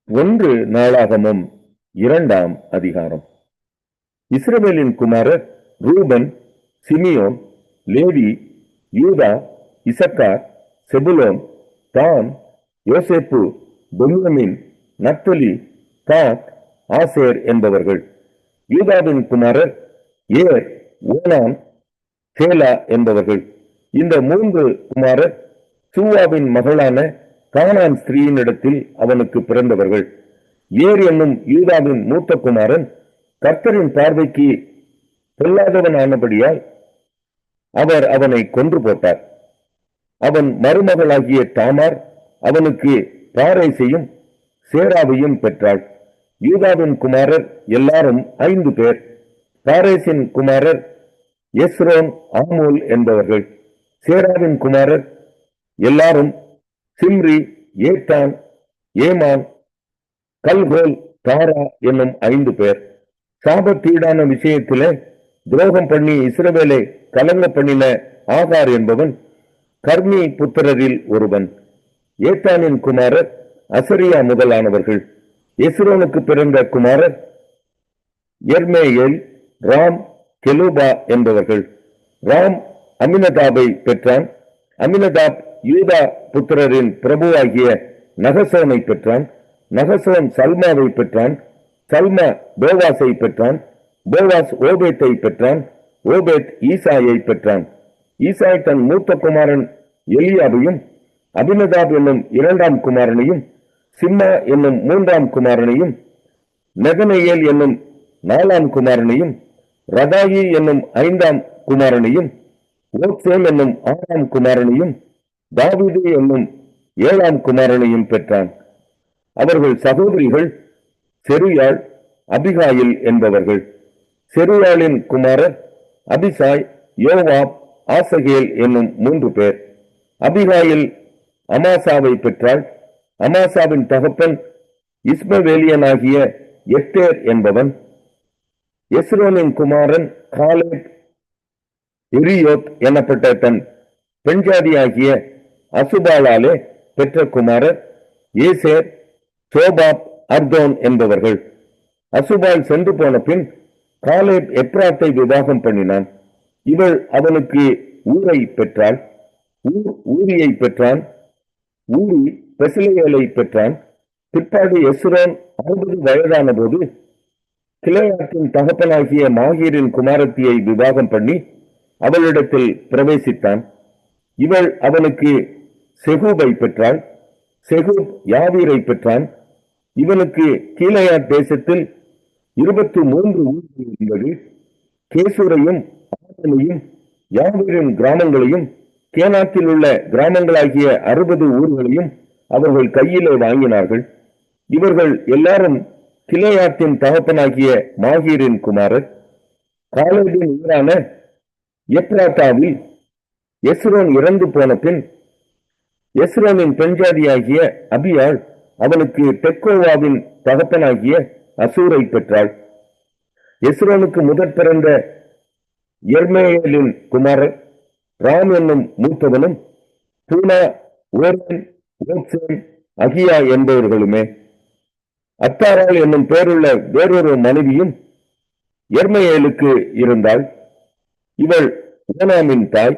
ஒன்று நாளாகமம் 2ஆம் அதிகாரம். இஸ்ரவேலின் குமாரர் ரூபன், சிமியோன், லேவி, யூதா, இசக்கார், செபுலோன், தான், யோசேப்பு, பென்யமீன், நப்தலி, காத், ஆசேர் என்பவர்கள். யூதாவின் குமாரர் ஏர், ஓனான், சேலா என்பவர்கள். இந்த 3 குமாரர் சூவாவின் மகளான கானான் ஸ்திரீயினிடத்தில் அவனுக்கு பிறந்தவர்கள். ஏர் என்னும் யூதாவின் மூத்த குமாரன் கர்த்தரின் பார்வைக்கு பொல்லாதவனானபடியால் அவர் அவனை கொன்று போட்டார். அவன் மருமகளாகிய தாமார் அவனுக்கு பாரேசையும் சேராவையும் பெற்றாள். யூதாவின் குமாரர் எல்லாரும் 5 பேர். பாரேசின் குமாரர் எஸ்ரோன், ஆமூல் என்பவர்கள். சேராவின் குமாரர் எல்லாரும் சிம்ரி, ஏத்தான், ஏமான், கல்கோல், தாரா என்னும் 5 பேர். சாபத்தீடான விஷயத்திலே துரோகம் பண்ணி இஸ்ரவேலை கலங்க பண்ணின ஆகார் என்பவன் கர்மி புத்திரரில் ஒருவன். ஏத்தானின் குமாரர் அசரியா முதலானவர்கள். எஸ்ரோனுக்கு பிறந்த குமாரர் எர்மேயேல், ராம், கெலூபா என்பவர்கள். ராம் அமினதாபை பெற்றான். அமினதாப் யூதா புத்திரரின் பிரபுவாகிய நகசோனை பெற்றான். நகசோன் சல்மாவை பெற்றான். சல்மா போவாஸை பெற்றான். போவாஸ் ஓபேத்தை பெற்றான். ஓபேத் ஈசாயை பெற்றான். ஈசாய் தன் மூத்த குமாரன் எலியாபையும், அபினதாப் என்னும் 2ஆம் குமாரனையும், சிம்மா என்னும் 3ஆம் குமாரனையும், நெதனேயேல் என்னும் 4ஆம் குமாரனையும், ரதாயி என்னும் 5ஆம் குமாரனையும், ஓத்சேம் என்னும் 6ஆம் குமாரனையும், தாவீது என்னும் 7ஆம் குமாரனையும் பெற்றான். அவர்கள் சகோதரிகள் செருயாள், அபிகாயில் என்பவர்கள். செருயாளின் குமாரர் அபிசாய், யோவாப், ஆசகேல் என்னும் 3 பேர். அபிகாயில் அமாசாவை பெற்றாள். அமாசாவின் தகப்பன் இஸ்மவேலியனாகிய எத்தேர் என்பவன். எஸ்ரோனின் குமாரன் காலேப் எரியோத் எனப்பட்ட தன் பெண்ஜாதியாகிய அசுபாலாலே பெற்ற குமாரர் ஏசேர், சோபாப், அர்தோன் என்பவர்கள். அசுபால் சென்று போன பின் காலேப் எப்ராத்தை விவாகம் பண்ணினான். இவள் அவனுக்கு ஊரை பெற்றாள். ஊரியை பெற்றான். ஊரி பெசிலேயலை பெற்றான். பிற்பாடு எஸ்ரோன் 60 வயதான போது கிளையாத்தின் தகப்பனாகிய மாகீரின் குமாரத்தியை விவாகம் பண்ணி அவளிடத்தில் பிரவேசித்தான். இவள் அவனுக்கு செகூபை பெற்றாள். செகூப் யாவீரை பெற்றான். இவனுக்கு கீலேயாத் தேசத்தில் 23 ஊர்கள் இருந்தது. கேசூரையும் ஆதனையும் யாவீரின் கிராமங்களையும் கேனாத்தில் உள்ள கிராமங்களாகிய 60 ஊர்களையும் அவர்கள் கையிலே வாங்கினார்கள். இவர்கள் எல்லாரும் கிலேயாத்தின் தகப்பனாகிய மாகீரின் குமாரர். காலேபின் ஊரான எப்ராத்தாவில் எஸ்ரோன் இறந்து போன பின் எஸ்ரோனின் பெண்ஜாதியாகிய அபியாள் அவனுக்கு தெக்கோவாவின் தகப்பனாகிய அசூரை பெற்றாள். எஸ்ரோனுக்கு முதற் பிறந்த எர்மேயேலின் குமாரர் ராம் என்னும் மூத்தவனும் பூனா, ஓரன், ஓத்சேம், அகியா என்பவர்களுமே. அத்தாராள் என்னும் பேருள்ள வேறொரு மனைவியும் எர்மேயேலுக்கு இருந்தாள். இவள் ஓனாமின் தாய்.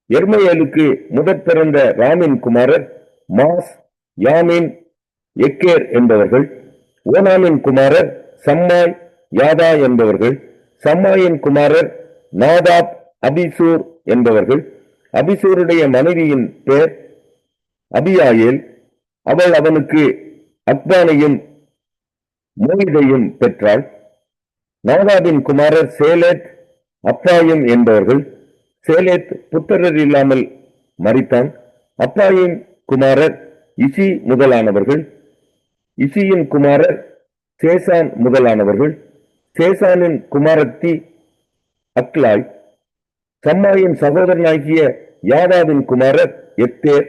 எர்மேயேலுக்கு முதற் பிறந்த ராமின் குமாரர் மாஸ், யாமின், எக்கேர் என்பவர்கள். ஓனாமின் குமாரர் சம்மாய், யாதா என்பவர்கள். சம்மாயின் குமாரர் நாதாப், அபிசூர் என்பவர்கள். அபிசூருடைய மனைவியின் பேர் அபியாயேல். அவள் அவனுக்கு அக்பானையும் மோயிதையும் பெற்றாள். நாதாபின் குமாரர் சேலேத், அப்பாயும் என்பவர்கள். சேலேத் புத்திரர் இல்லாமல் மரித்தான். அப்பாயின் குமாரர் இசி முதலானவர்கள். இசியின் குமாரர் சேசான் முதலானவர்கள். சேசானின் குமாரத்தி அக்லாய். சம்மாயின் சகோதரனாகிய யாதாவின் குமாரர் எத்தேர்,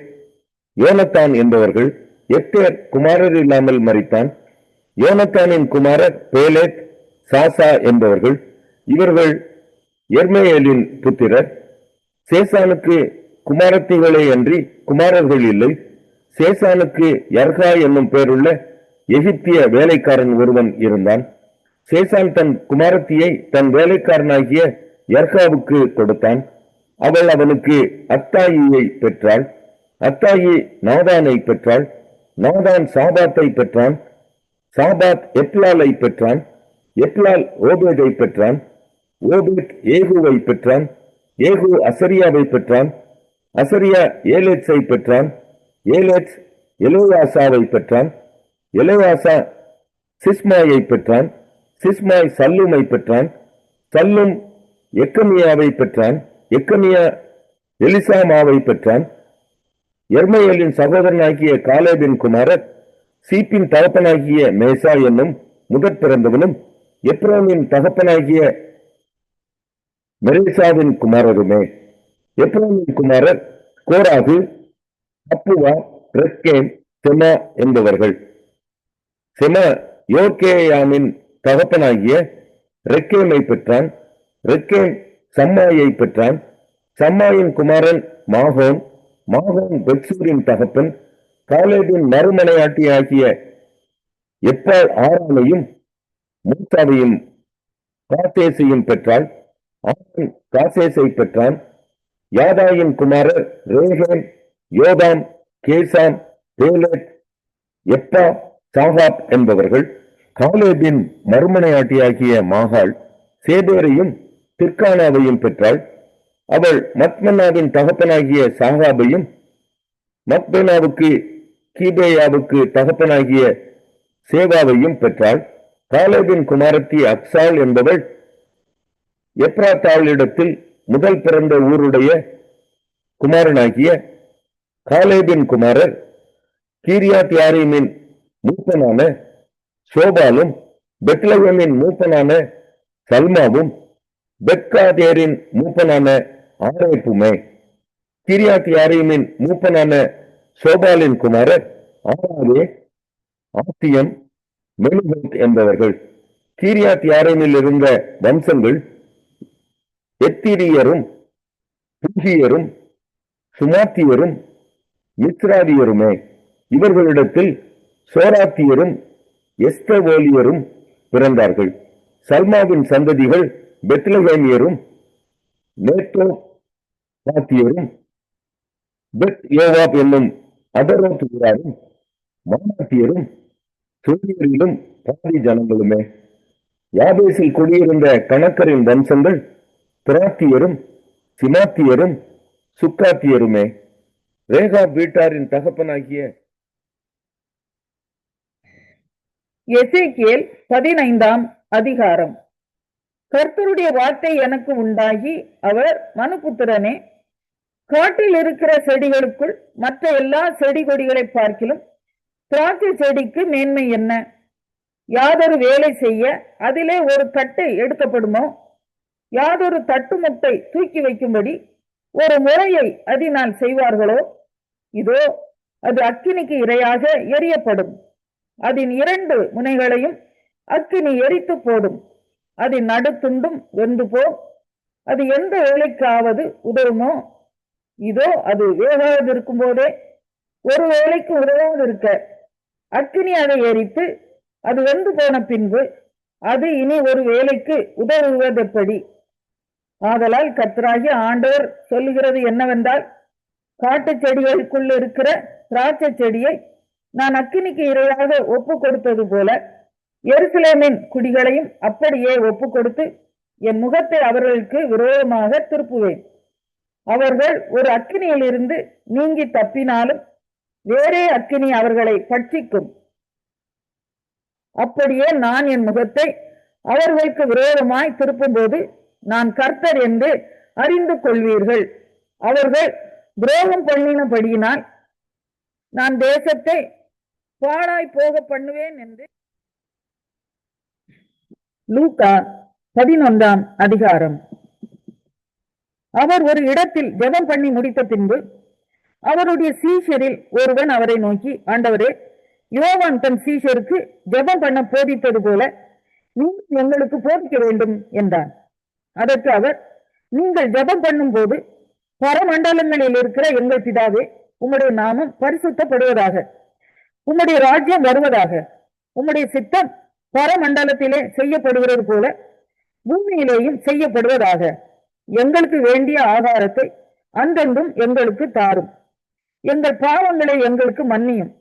யோனத்தான் என்பவர்கள். எத்தேர் குமாரர் இல்லாமல் மரித்தான். யோனத்தானின் குமாரர் பேலேத், சாசா என்பவர்கள். இவர்கள் எர்மேயேலின் புத்திரர். சேசானுக்கு குமாரத்திகளே அன்றி குமாரர்கள் இல்லை. சேசானுக்கு யர்கா என்னும் பேருள்ள எகிப்திய வேலைக்காரன் ஒருவன் இருந்தான். சேசான் தன் குமாரத்தியை தன் வேலைக்காரனாகிய யர்காவுக்கு கொடுத்தான். அவள் அவனுக்கு அத்தாயியை பெற்றாள். அத்தாயி நாதானை பெற்றாள். நாதான் சாபாத்தை பெற்றான். சாபாத் எப்லாலை பெற்றான். எப்லால் ஓபேதை பெற்றான். ஓபேத் ஏகுவை பெற்றான். ஏகு அசரியாவை பெற்றான். அசரியா ஏலேட்ஸை பெற்றான். ஏலேட்ஸ் எலோயாசாவை பெற்றான். எலோயாசா சிஸ்மாயை பெற்றான். சிஸ்மாய் சல்லுமை பெற்றான். சல்லும் எக்கமியாவை பெற்றான். எக்கமியா எலிசாமாவை பெற்றான். எர்மையலின் சகோதரனாகிய காலேபின் குமாரர் சீப்பின் தகப்பனாகிய மேசா என்னும் முதற் பிறந்தவனும் எப்ரோனின் தகப்பனாகிய மெரேசாவின் குமாரருமே. எப்ரோனின் குமாரர் கோராகு, அப்புவா, ரெக்கேம், செமா என்பவர்கள். செமா யோர்கேயாமின் தகப்பனாகிய ரெக்கேமை பெற்றான். ரெக்கேம் சம்மாயை பெற்றான். சம்மாயின் குமாரன் மாகோன். மாகோன் பெட்சூரின் தகப்பன். காலேபின் மறுமனையாட்டி ஆகிய எப்பால் ஆரானையும் மூசாவையும் காசேசையும் பெற்றாள். ஆரான் காசேசை பெற்றான். யாதாயின் குமாரர் ரேகேம், யோதாம், கேசாம், பேலேத், எப்பா, சாகாப் என்பவர்கள். காலேபின் மறுமனையாட்டியாகிய மாகாள் சேபேரையும் திர்கானாவையும் பெற்றாள். அவள் மத்மன்னாவின் தகப்பனாகிய சாகாபையும் மக்பேனாவுக்கு கீபேயாவுக்கு தகப்பனாகிய சேவாவையும் பெற்றாள். காலேபின் குமாரத்தி அக்சால் என்பவள் எப்ராத்தாளிடத்தில் முதல் பிறந்த ஊருடைய குமாரனாகிய காலேபின் குமாரர் கீரியாத் யாரீமின் மூப்பனான சோபாலும் பெத்லகேமின் மூப்பனான சல்மாவும் பெத்காதேரின் மூப்பனான ஆரேப்புமே. கீரியாத் யாரீமின் மூப்பனான சோபாலின் குமாரர் ஆராவே, ஆத்தியம், மெலுகோத் என்பவர்கள். கீரியாத் யாரீமில் இருந்த வம்சங்கள் எத்திரியரும் பூகியரும் சுமாத்தியரும் மித்ராதியருமே. இவர்களிடத்தில் சோராத்தியரும் எஸ்தவோலியரும் பிறந்தார்கள். சல்மாவின் சந்ததிகள் பெத்லகேமியரும் நேத்தோபாத்தியரும் பெத் யோவாப் என்னும் அதரோத் ஊராரும் மானாத்தியரும் சூரியரிலும் பாதி ஜனங்களுமே. யாபேசில் குடியிருந்த கணக்கரின் வம்சங்கள் பிராத்தியரும் சிமாத்தியரும் சுக்காத்தியருமே. ரேகாப் வீட்டாரின் தகப்பனாகிய எசேக்கியேல் 15ஆம் அதிகாரம். கர்த்தருடைய வார்த்தை எனக்கு உண்டாகி, அவர் மனுபுத்திரனே, காட்டில் இருக்கிற செடிகளுக்குள் மற்ற எல்லா செடி கொடிகளை பார்க்கிலும் திராட்சை செடிக்கு மேன்மை என்ன? யாதொரு வேலை செய்ய அதிலே ஒரு தட்டை எடுக்கப்படுமோ? யாதொரு தட்டு முட்டை தூக்கி வைக்கும்படி ஒரு முறையை அதனால் செய்வார்களோ? இதோ அது அக்கினிக்கு இரையாக எரியப்படும். அதன் 2 முனைகளையும் அக்கினி எரித்து போடும். அதன் நடுத்துண்டும் வெந்து போ. அது எந்த வேலைக்காவது உதவுமோ? இதோ அது வேகாதிருக்கும் போதே ஒரு வேலைக்கு உதவாதிருக்க அக்கினி அதை எரித்து அது வெந்து போன பின்பு அது இனி ஒரு வேலைக்கு உதவுவதெப்படி? ஆதலால் கர்த்தராகிய ஆண்டவர் சொல்லுகிறது என்னவென்றால், காட்டு செடிகளுக்குள் இருக்கிற திராட்சை செடியை நான் அக்கினிக்கு இரையாக ஒப்பு கொடுத்தது போல எருசலேமின் குடிகளையும் அப்படியே ஒப்பு கொடுத்து என் முகத்தை அவர்களுக்கு விரோதமாக திருப்புவேன். அவர்கள் ஒரு அக்கினியில் இருந்து நீங்கி தப்பினாலும் வேறே அக்கினி அவர்களை பட்சிக்கும். அப்படியே நான் என் முகத்தை அவர்களுக்கு விரோதமாய் திருப்பும் போது நான் கர்த்தர் என்று அறிந்து கொள்வீர்கள். அவர்கள் துரோகம் பண்ணினபடியினால் நான் தேசத்தை பாழாய் போக பண்ணுவேன் என்று. லூக்கா 11ஆம் அதிகாரம். அவர் ஒரு இடத்தில் ஜெபம் பண்ணி முடித்த பின்பு அவருடைய சீஷரில் ஒருவன் அவரை நோக்கி, ஆண்டவரே, யோவான் தன் சீஷருக்கு ஜெபம் பண்ண போதித்தது போல நீங்கள் எங்களுக்கு போதிக்க வேண்டும் என்றான். அதற்கு அவர், நீங்கள் ஜெபம் பண்ணும் போது பரமண்டலங்களில் இருக்கிற எங்கள் பிதாவே, உம்முடைய நாமம் பரிசுத்தப்படுவதாக, உம்முடைய ராஜ்யம் வருவதாக, உம்முடைய சித்தம் பரமண்டலத்திலே செய்யப்படுகிறது போல பூமியிலேயும் செய்யப்படுவதாக. எங்களுக்கு வேண்டிய ஆகாரத்தை அன்றென்றும் எங்களுக்கு தாரும். எங்கள் பாவங்களை எங்களுக்கு மன்னியும்,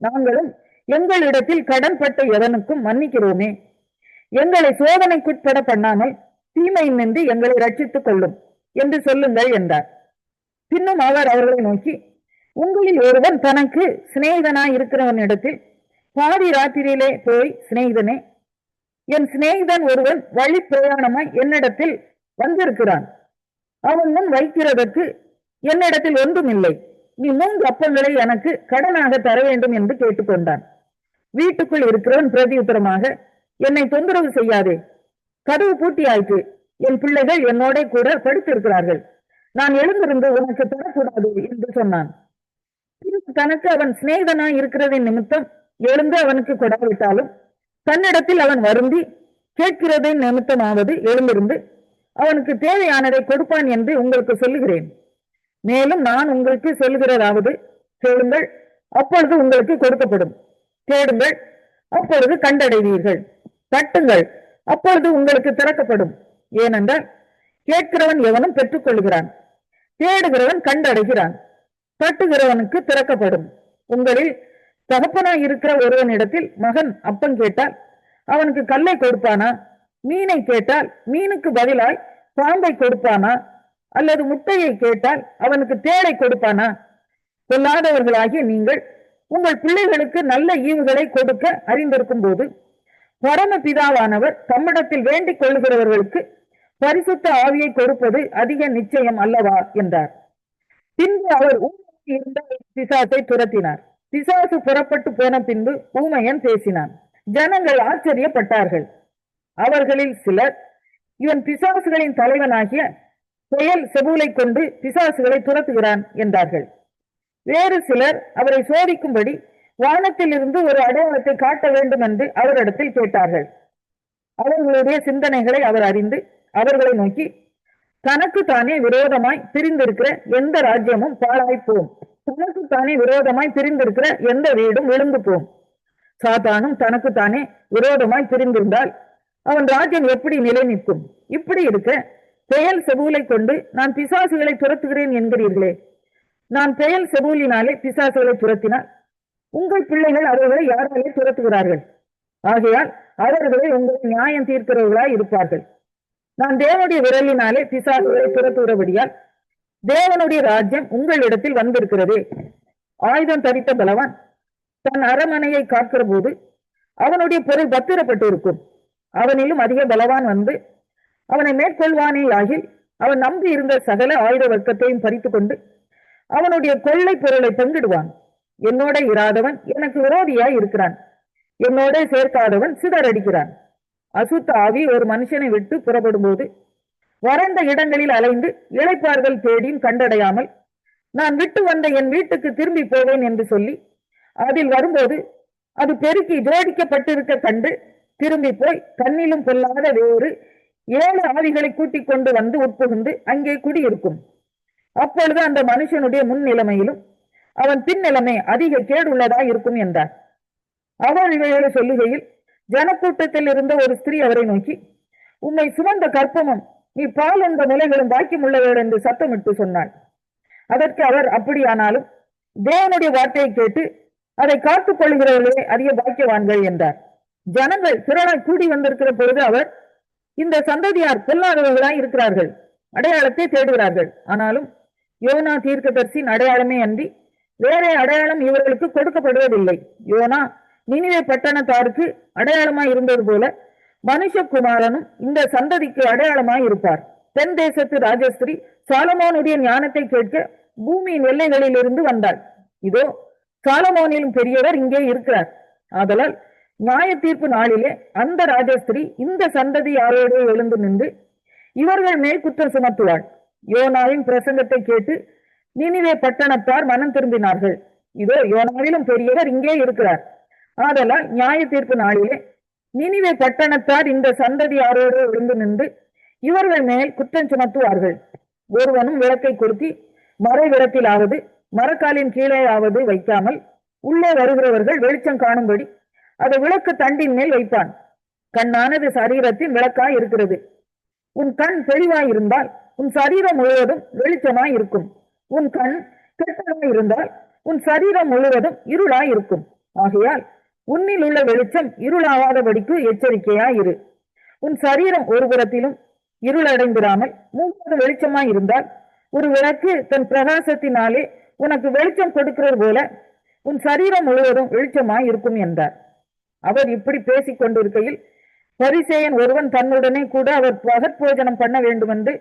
நாங்களும் எங்களிடத்தில் கடன்பட்ட எவனுக்கும் மன்னிக்கிறோமே. எங்களை சோதனைக்குட்பட பண்ணாமல் தீமையின் நின்று எங்களை ரட்சித்துக் கொள்ளும் என்று சொல்லுங்கள் என்றார். பின்னும் அவர் அவர்களை நோக்கி, உங்களில் ஒருவன் தனக்கு சிநேகிதனாய் இருக்கிறவனிடத்தில் பாதி ராத்திரியிலே போய், சிநேகிதனே, என் சிநேகிதன் ஒருவன் வழி பிரயாணமாய் என்னிடத்தில் வந்திருக்கிறான், அவன் முன் வைக்கிறதற்கு என்னிடத்தில் ஒன்றும் இல்லை, நீ 3 அப்பங்களை எனக்கு கடனாக தர வேண்டும் என்று கேட்டுக்கொண்டான். வீட்டுக்குள் இருக்கிறவன் பிரதியுத்தரமாக, என்னை தொந்தரவு செய்யாதே, கதவு பூட்டியாயிற்று, என் பிள்ளைகள் என்னோட கூட படுத்திருக்கிறார்கள், நான் எழுந்திருந்து உனக்கு தரக்கூடாது என்று சொன்னான். தனக்கு அவன் சிநேகிதனாய் இருக்கிறதின் நிமித்தம் எழுந்து அவனுக்கு கொடாவிட்டாலும் தன்னிடத்தில் அவன் வருந்தி கேட்கிறதின் நிமித்தமாவது எழுந்திருந்து அவனுக்கு தேவையானதை கொடுப்பான் என்று உங்களுக்கு சொல்லுகிறேன். மேலும் நான் உங்களுக்கு சொல்லுகிறதாவது, கேளுங்கள், அப்பொழுது உங்களுக்கு கொடுக்கப்படும், தேடுங்கள், அப்பொழுது கண்டடைவீர்கள், தட்டுங்கள், அப்பொழுது உங்களுக்கு திறக்கப்படும். ஏனென்றால் கேட்கிறவன் எவனும் பெற்றுக்கொள்கிறான், தேடுகிறவன் கண்டடைகிறான், தட்டுகிறவனுக்கு திறக்கப்படும். உங்களில் தகப்பனாய் இருக்கிற ஒருவனிடத்தில் மகன் அப்பம் கேட்டால் அவனுக்கு கல்லை கொடுப்பானா? மீனை கேட்டால் மீனுக்கு பதிலாய் பாம்பை கொடுப்பானா? அல்லது முட்டையை கேட்டால் அவனுக்கு தேளை கொடுப்பானா? சொல்லாதவர்களாகிய நீங்கள் உங்கள் பிள்ளைகளுக்கு நல்ல ஈவுகளை கொடுக்க அறிந்திருக்கும் போது பரமபிதாவானவர் தம்மிடத்தில் வேண்டிக் கொள்ளுகிறவர்களுக்கு பரிசுத்த ஆவியை கொடுப்பது அதிக நிச்சயம் அல்லவா என்றார். பின்பு அவர் ஊமையில் இருந்த பிசாசை துரத்தினார். பிசாசு புறப்பட்டு போன பின்பு ஊமையன் பேசினான். ஜனங்கள் ஆச்சரியப்பட்டார்கள். அவர்களில் சிலர், இவன் பிசாசுகளின் தலைவனாகிய பெயல் செபூலை கொண்டு பிசாசுகளை துரத்துகிறான் என்றார்கள். வேறு சிலர் அவரை சோதிக்கும்படி வானத்தில் இருந்து ஒரு அடையாளத்தை காட்ட வேண்டும் என்று அவரிடத்தில் கேட்டார்கள். அவர்களுடைய சிந்தனைகளை அவர் அறிந்து அவர்களை நோக்கி, தனக்கு தானே விரோதமாய் பிரிந்திருக்கிற எந்த ராஜ்யமும் பாழாய்ப்போம், தனக்கு தானே விரோதமாய் பிரிந்திருக்கிற எந்த வீடும் விழுந்து போம். சாத்தானும் தனக்கு தானே விரோதமாய் பிரிந்திருந்தால் அவன் ராஜ்யம் எப்படி நிலை நிற்கும்? இப்படி இருக்க பெயல் செபூலை கொண்டு நான் பிசாசுகளை துரத்துகிறேன் என்கிறீர்களே. நான் பெயல் செபூலினாலே பிசாசுகளை துரத்தினால் உங்கள் பிள்ளைகள் அவர்களை யாராலே துரத்துகிறார்கள்? ஆகையால் அவர்களை உங்களை நியாயம் தீர்க்கிறவர்களாய் இருப்பார்கள். நான் தேவனுடைய விரலினாலே பிசாசுகளை துரத்துகிறபடியால் தேவனுடைய ராஜ்யம் உங்களிடத்தில் வந்திருக்கிறதே. ஆயுதம் தரித்த பலவான் தன் அரமனையை காக்கிற போது அவனுடைய பொருள் பத்திரப்பட்டு இருக்கும். அவனிலும் அதிக பலவான் வந்து அவனை மேற்கொள்வானே ஆகில் அவன் நம்பி இருந்த சகல ஆயுத வர்க்கத்தையும் பறித்து கொண்டு அவனுடைய கொள்ளை பொருளை பங்கிடுவான். என்னோட இராதவன் எனக்கு விரோதியாய் இருக்கிறான், என்னோட சேர்க்காதவன் சிதறடிக்கிறான். அசுத்த ஆவி ஒரு மனுஷனை விட்டு புறப்படும் போது வறண்ட இடங்களில் அலைந்து இளைப்பார்கள் தேடியும் கண்டடையாமல் நான் விட்டு வந்த என் வீட்டுக்கு திரும்பி போவேன் என்று சொல்லி அதில் வரும்போது அது பெருக்கி ஜோடிக்கப்பட்டிருக்க கண்டு திரும்பி போய் கண்ணிலும் கொள்ளாத வேறு 7 ஆவிகளை கூட்டிக் கொண்டு வந்து உட்புகுந்து அங்கே குடியிருக்கும். அப்பொழுது அந்த மனுஷனுடைய முன் நிலைமையிலும் அவன் பின் நிலைமை அதிக கேடுள்ளதாய் இருக்கும் என்றார். அவர் இவைகளை சொல்லுகையில் ஜனக்கூட்டத்தில் இருந்த ஒரு ஸ்திரீ அவரை நோக்கி, உம்மை சுமந்த கற்பமும் நீ பால் என்ற நிலைகளும் பாக்கியமுள்ளவர் என்று சத்தமிட்டு சொன்னாள். அதற்கு அவர், அப்படியானாலும் தேவனுடைய வார்த்தையை கேட்டு அதை காத்துக் கொள்கிறவர்களே அதிக பாக்கியவான்கள் என்றார். ஜனங்கள் திரளாய் கூடி வந்திருக்கிற பொழுது அவர், இந்த சந்ததியார் பொல்லாதவர்களாய் இருக்கிறார்கள், அடையாளத்தை தேடுகிறார்கள். ஆனாலும் யோனா தீர்க்கதரிசியின் அடையாளமே அன்றி வேற அடையாளம் இவர்களுக்கு கொடுக்கப்படுவதில்லை. யோனா நினிவே பட்டணத்தாருக்கு அடையாளமாய் இருந்தது போல மனுஷகுமாரனும் இந்த சந்ததிக்கு அடையாளமாய் இருப்பார். தென் தேசத்து ராஜஸ்திரி சாலமோனுடைய ஞானத்தை கேட்க பூமியின் எல்லைகளில் இருந்து வந்தாள். இதோ சாலமோனிலும் பெரியவர் இங்கே இருக்கிறார். ஆதலால் நியாய தீர்ப்பு நாளிலே அந்த ராஜஸ்திரி இந்த சந்ததி யாரோடு எழுந்து நின்று இவர்கள் மேல் குற்றம் சுமத்துவாள். யோனாவின் பிரசங்கத்தை கேட்டு நினிவே பட்டணத்தார் மனம் திரும்பினார்கள். இதோ யோனாவிலும் பெரியவர் இங்கே இருக்கிறார். ஆதலால் நியாய தீர்ப்பு நாளிலே நினிவே பட்டணத்தார் இந்த சந்ததி யாரோடு எழுந்து நின்று இவர்கள் மேல் குற்றம் சுமத்துவார்கள். ஒருவனும் விளக்கை கொளுத்தி மறைவிடத்திலாவது மரக்காலின் கீழேயாவது வைக்காமல் உள்ளே வருகிறவர்கள் வெளிச்சம் காணும்படி அதை விளக்கு தண்டின் மேல் வைப்பான். கண்ணானது சரீரத்தின் விளக்காய் இருக்கிறது. உன் கண் தெளிவாய் இருந்தால் உன் சரீரம் முழுவதும் வெளிச்சமாய் இருக்கும். உன் கண் கெட்டதாய் இருந்தால் உன் சரீரம் முழுவதும் இருளாய் இருக்கும். ஆகையால் உன்னில் உள்ள வெளிச்சம் இருளாகாதபடிக்கு எச்சரிக்கையாய் இரு. உன் சரீரம் ஒரு புறத்திலும் இருளடைந்திராமல் மூன்றாவது வெளிச்சமாய் இருந்தால், ஒரு விளக்கு தன் பிரகாசத்தினாலே உனக்கு வெளிச்சம் கொடுக்கிறது போல உன் சரீரம் முழுவதும் வெளிச்சமாய் இருக்கும் என்றார். அவர் இப்படி பேசிக் கொண்டிருக்கையில் பரிசேயன் ஒருவன் தன்னுடனே கூட அவர் பகற்போஜனம் பண்ண வேண்டும் என்று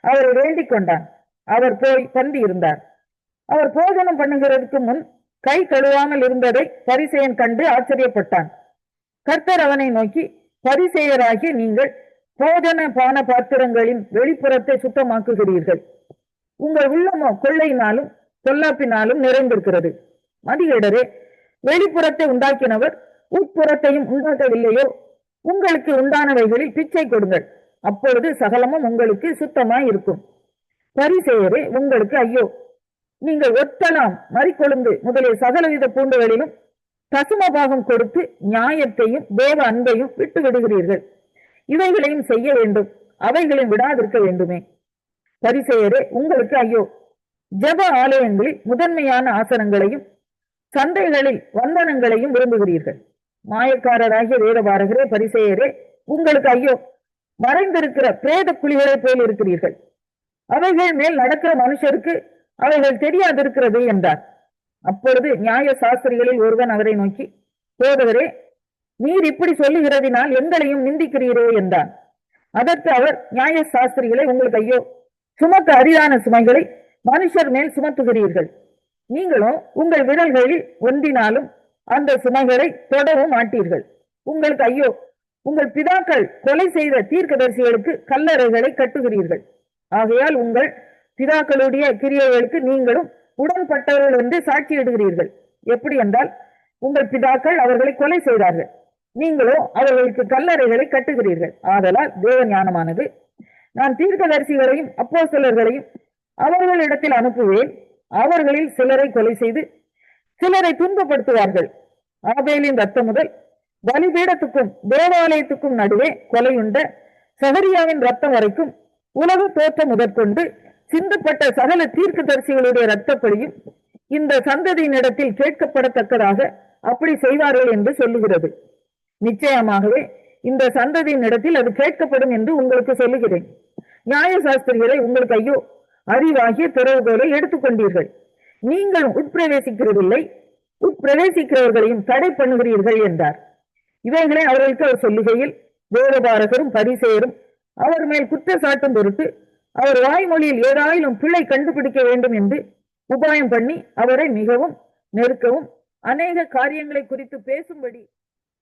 அவரை வேண்டிக் கொண்டான். அவர் போய் பந்தி இருந்தார். அவர் போஜனம் பண்ணுகிறதுக்கு முன் கை கழுவாமல் இருந்ததை பரிசேயன் கண்டு ஆச்சரியப்பட்டான். கர்த்தர் அவனை நோக்கி, பரிசேயராகிய நீங்கள் போஜன பான பாத்திரங்களின் வெளிப்புறத்தை சுத்தமாக்குகிறீர்கள், உங்கள் உள்ளமோ கொள்ளையினாலும் பொல்லாப்பினாலும் நிறைந்திருக்கிறது. மதிகேடரே, வெளிப்புறத்தை உண்டாக்கினவர் உட்புறத்தையும் உண்டாக்கவில்லையோ? உங்களுக்கு உண்டானவைகளில் பிச்சை கொடுங்கள், அப்பொழுது சகலமும் உங்களுக்கு சுத்தமாய் இருக்கும். பரிசேயரே, உங்களுக்கு ஐயோ! நீங்கள் ஒத்தலாம், மறிக்கொழுந்து முதலிய சகலவித பூண்டுகளிலும் தசும பாகம் கொடுத்து நியாயத்தையும் தேவ அன்பையும் விட்டு விடுகிறீர்கள். இவைகளையும் செய்ய வேண்டும், அவைகளையும் விடாதிருக்க வேண்டுமே. பரிசேயரே, உங்களுக்கு ஐயோ! ஜெப ஆலயங்களில் முதன்மையான ஆசனங்களையும் சந்தைகளில் வந்தனங்களையும் விரும்புகிறீர்கள். மாயக்காரராகிய வேதபாரகரே, பரிசேயரே, உங்களுக்கு ஐயோ! மறைந்திருக்கிற பிரேத குழிகளை போல் இருக்கிறீர்கள். அவைகள் மேல் நடக்கிற மனுஷருக்கு அவைகள் தெரியாதிருக்கிறது என்றார். அப்பொழுது நியாய சாஸ்திரிகளில் ஒருவன் அவரை நோக்கி, போதகரே, நீர் இப்படி சொல்லுகிறதினால் எங்களையும் நிந்திக்கிறீரே என்றான். அதற்கு அவர், நியாய சாஸ்திரிகளே, உங்களுக்கு ஐயோ! சுமக்க அரிதான சுமைகளை மனுஷர் மேல் சுமத்துகிறீர்கள். நீங்களோ உங்கள் விரல்களில் ஒன்றினாலும் அந்த சுமைகளை தொடவும் மாட்டீர்கள். உங்களுக்கு ஐயோ! உங்கள் பிதாக்கள் கொலை செய்த தீர்க்கதரிசிகளுக்கு கல்லறைகளை கட்டுகிறீர்கள். ஆகையால் உங்கள் பிதாக்களுடைய கிரியைகளுக்கு நீங்களும் உடன்பட்டவர்கள் என்று சாட்சியிடுகிறீர்கள். எப்படி என்றால், உங்கள் பிதாக்கள் அவர்களை கொலை செய்தார்கள், நீங்களோ அவர்களுக்கு கல்லறைகளை கட்டுகிறீர்கள். ஆதலால் தேவ ஞானமானது, நான் தீர்க்கதரிசிகளையும் அப்போஸ்தலர்களையும் அவர்களிடத்தில் அனுப்புவேன், அவர்களில் சிலரை கொலை செய்து சிலரை துன்பப்படுத்துவார்கள். ஆபேலின் ரத்தம் முதல் பலிபீடத்துக்கும் தேவாலயத்துக்கும் நடுவே கொலையுண்ட சகரியாவின் ரத்தம் வரைக்கும் உலக தோற்றம் முதற்கொண்டு சிந்தப்பட்ட சகல தீர்க்கதரிசிகளுடைய இரத்தப்படியும் இந்த சந்ததியினிடத்தில் கேட்கப்படத்தக்கதாக அப்படி செய்வார்கள் என்று சொல்லுகிறது. நிச்சயமாகவே இந்த சந்ததியின் இடத்தில் அது கேட்கப்படும் என்று உங்களுக்கு சொல்லுகிறேன். நியாய சாஸ்திரிகளை, உங்களுக்கு ஐயோ! அறிவாகிய திறவுகோலை எடுத்துக்கொண்டீர்கள். நீங்கள் உட்பிரவேசிக்கிறதில்லை, உட்பிரவேசிக்கிறவர்களையும் தடை பண்ணுகிறீர்கள் என்றார். இவைகளை அவர்களுக்கு அவர் சொல்லுகையில் வேதபாரகரும் பரிசேயரும் அவர் மேல் குற்றச்சாட்டும் பொருட்டு அவர் வாய்மொழியில் ஏதாயிலும் பிழை கண்டுபிடிக்க வேண்டும் என்று உபாயம் பண்ணி அவரை மிகவும் நெருக்கவும் அநேக காரியங்களை குறித்து பேசும்படி